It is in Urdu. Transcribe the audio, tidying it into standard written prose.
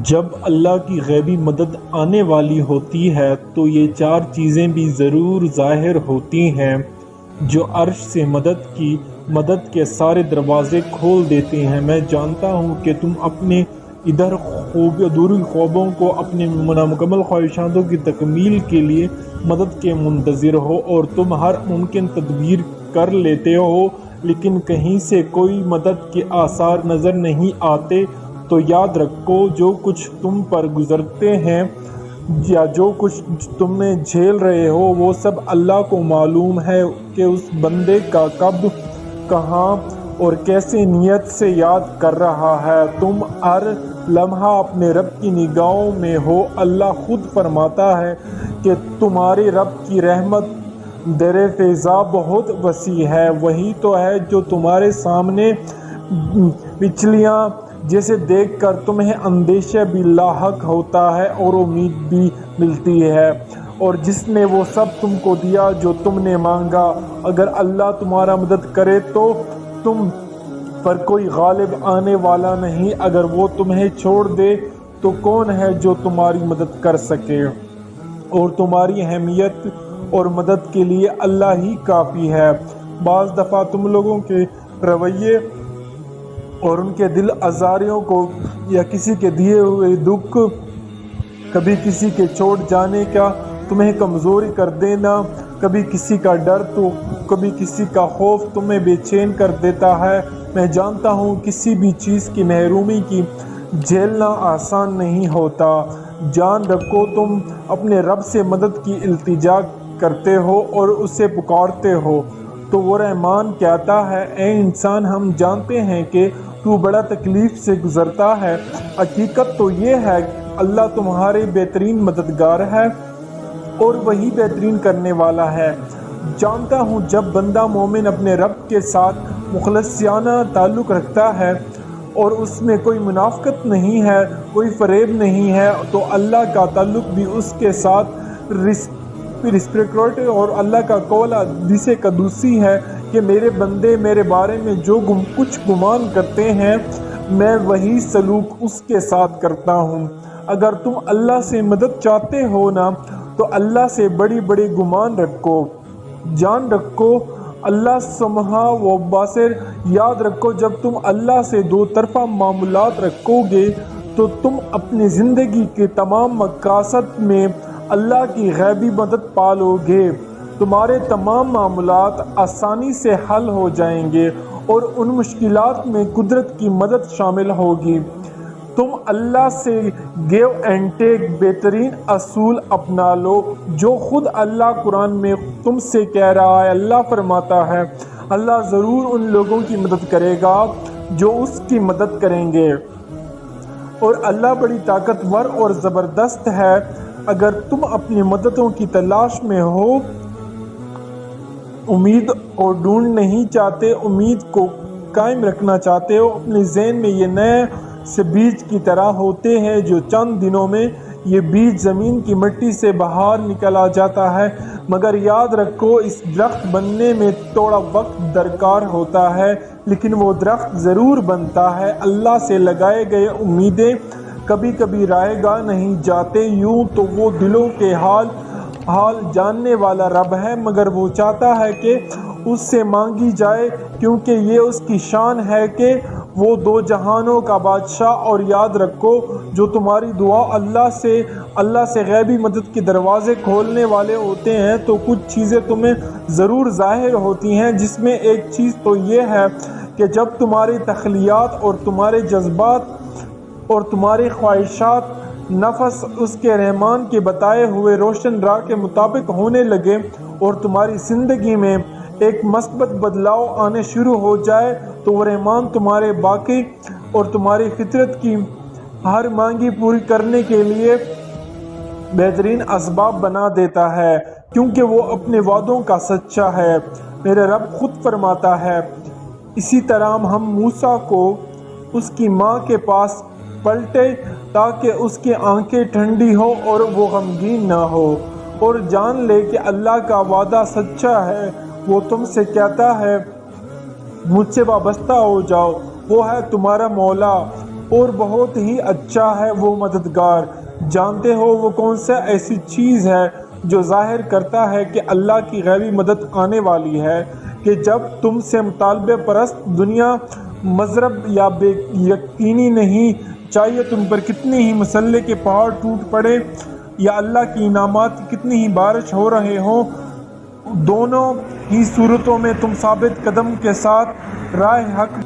جب اللہ کی غیبی مدد آنے والی ہوتی ہے تو یہ چار چیزیں بھی ضرور ظاہر ہوتی ہیں جو عرش سے مدد کے سارے دروازے کھول دیتے ہیں۔ میں جانتا ہوں کہ تم اپنے ادھوری خوابوں کو اپنے نامکمل خواہشاتوں کی تکمیل کے لیے مدد کے منتظر ہو اور تم ہر ممکن تدبیر کر لیتے ہو، لیکن کہیں سے کوئی مدد کے آثار نظر نہیں آتے۔ تو یاد رکھو، جو کچھ تم پر گزرتے ہیں یا جو کچھ تم جھیل رہے ہو، وہ سب اللہ کو معلوم ہے کہ اس بندے کا کب، کہاں اور کیسے نیت سے یاد کر رہا ہے۔ تم ہر لمحہ اپنے رب کی نگاہوں میں ہو۔ اللہ خود فرماتا ہے کہ تمہارے رب کی رحمت در فضا بہت وسیع ہے۔ وہی تو ہے جو تمہارے سامنے بچھلیاں جسے دیکھ کر تمہیں اندیشہ بھی لاحق ہوتا ہے اور امید بھی ملتی ہے، اور جس نے وہ سب تم کو دیا جو تم نے مانگا۔ اگر اللہ تمہارا مدد کرے تو تم پر کوئی غالب آنے والا نہیں، اگر وہ تمہیں چھوڑ دے تو کون ہے جو تمہاری مدد کر سکے؟ اور تمہاری حمایت اور مدد کے لیے اللہ ہی کافی ہے۔ بعض دفعہ تم لوگوں کے رویے اور ان کے دل آزاریوں کو، یا کسی کے دیے ہوئے دکھ، کبھی کسی کے چھوڑ جانے کا تمہیں کمزوری کر دینا، کبھی کسی کا ڈر تو کبھی کسی کا خوف تمہیں بے چین کر دیتا ہے۔ میں جانتا ہوں کسی بھی چیز کی محرومی کی جھیلنا آسان نہیں ہوتا۔ جان رکھو، تم اپنے رب سے مدد کی التجا کرتے ہو اور اسے پکارتے ہو تو وہ رحمان کہتا ہے، اے انسان، ہم جانتے ہیں کہ تو بڑا تکلیف سے گزرتا ہے۔ حقیقت تو یہ ہے اللہ تمہارے بہترین مددگار ہے اور وہی بہترین کرنے والا ہے۔ جانتا ہوں جب بندہ مومن اپنے رب کے ساتھ مخلصانہ تعلق رکھتا ہے اور اس میں کوئی منافقت نہیں ہے، کوئی فریب نہیں ہے، تو اللہ کا تعلق بھی اس کے ساتھ ریسپریکٹ، اور اللہ کا قول حدیث قدسی ہے کہ میرے بندے میرے بارے میں جو کچھ گمان کرتے ہیں میں وہی سلوک اس کے ساتھ کرتا ہوں۔ اگر تم اللہ سے مدد چاہتے ہو نا تو اللہ سے بڑی بڑی گمان رکھو۔ جان رکھو اللہ سمع و بصیر۔ یاد رکھو جب تم اللہ سے دو طرفہ معاملات رکھو گے تو تم اپنی زندگی کے تمام مقاصد میں اللہ کی غیبی مدد پالو گے۔ تمہارے تمام معاملات آسانی سے حل ہو جائیں گے اور ان مشکلات میں قدرت کی مدد شامل ہوگی۔ تم اللہ سے گیو اینڈ ٹیک بہترین اصول اپنا لو جو خود اللہ قرآن میں تم سے کہہ رہا ہے۔ اللہ فرماتا ہے، اللہ ضرور ان لوگوں کی مدد کرے گا جو اس کی مدد کریں گے، اور اللہ بڑی طاقتور اور زبردست ہے۔ اگر تم اپنی مددوں کی تلاش میں ہو، امید کو ڈھونڈ نہیں چاہتے، امید کو قائم رکھنا چاہتے ہو، اپنے ذہن میں یہ نئے سے بیج کی طرح ہوتے ہیں جو چند دنوں میں یہ بیج زمین کی مٹی سے باہر نکل آ جاتا ہے، مگر یاد رکھو اس درخت بننے میں تھوڑا وقت درکار ہوتا ہے، لیکن وہ درخت ضرور بنتا ہے۔ اللہ سے لگائے گئے امیدیں کبھی کبھی رائے گاہ نہیں جاتے، یوں تو وہ دلوں کے حال جاننے والا رب ہے، مگر وہ چاہتا ہے کہ اس سے مانگی جائے، کیونکہ یہ اس کی شان ہے کہ وہ دو جہانوں کا بادشاہ۔ اور یاد رکھو جو تمہاری دعا اللہ سے غیبی مدد کے دروازے کھولنے والے ہوتے ہیں تو کچھ چیزیں تمہیں ضرور ظاہر ہوتی ہیں، جس میں ایک چیز تو یہ ہے کہ جب تمہاری تخیلات اور تمہارے جذبات اور تمہاری خواہشات نفس اس کے رحمان کے بتائے ہوئے روشن راہ کے مطابق ہونے لگے اور تمہاری زندگی میں ایک مثبت بدلاؤ آنے شروع ہو جائے تو وہ رحمان تمہارے باقی اور تمہاری فطرت کی ہر مانگی پوری کرنے کے لیے بہترین اسباب بنا دیتا ہے، کیونکہ وہ اپنے وعدوں کا سچا ہے۔ میرے رب خود فرماتا ہے، اسی طرح ہم موسیٰ کو اس کی ماں کے پاس پلٹے تاکہ اس کی آنکھیں ٹھنڈی ہوں اور وہ غمگین نہ ہو، اور جان لے کہ اللہ کا وعدہ سچا ہے۔ وہ تم سے کہتا ہے، مجھ سے وابستہ ہو جاؤ، وہ ہے تمہارا مولا، اور بہت ہی اچھا ہے وہ مددگار۔ جانتے ہو وہ کون سا ایسی چیز ہے جو ظاہر کرتا ہے کہ اللہ کی غیبی مدد آنے والی ہے، کہ جب تم سے مطالبہ پرست دنیا مضرب یا بے یقینی نہیں، چاہیے تم پر کتنی ہی مسلح کے پہاڑ ٹوٹ پڑے یا اللہ کی انعامات کی کتنی ہی بارش ہو رہے ہوں، دونوں ہی صورتوں میں تم ثابت قدم کے ساتھ راہ حق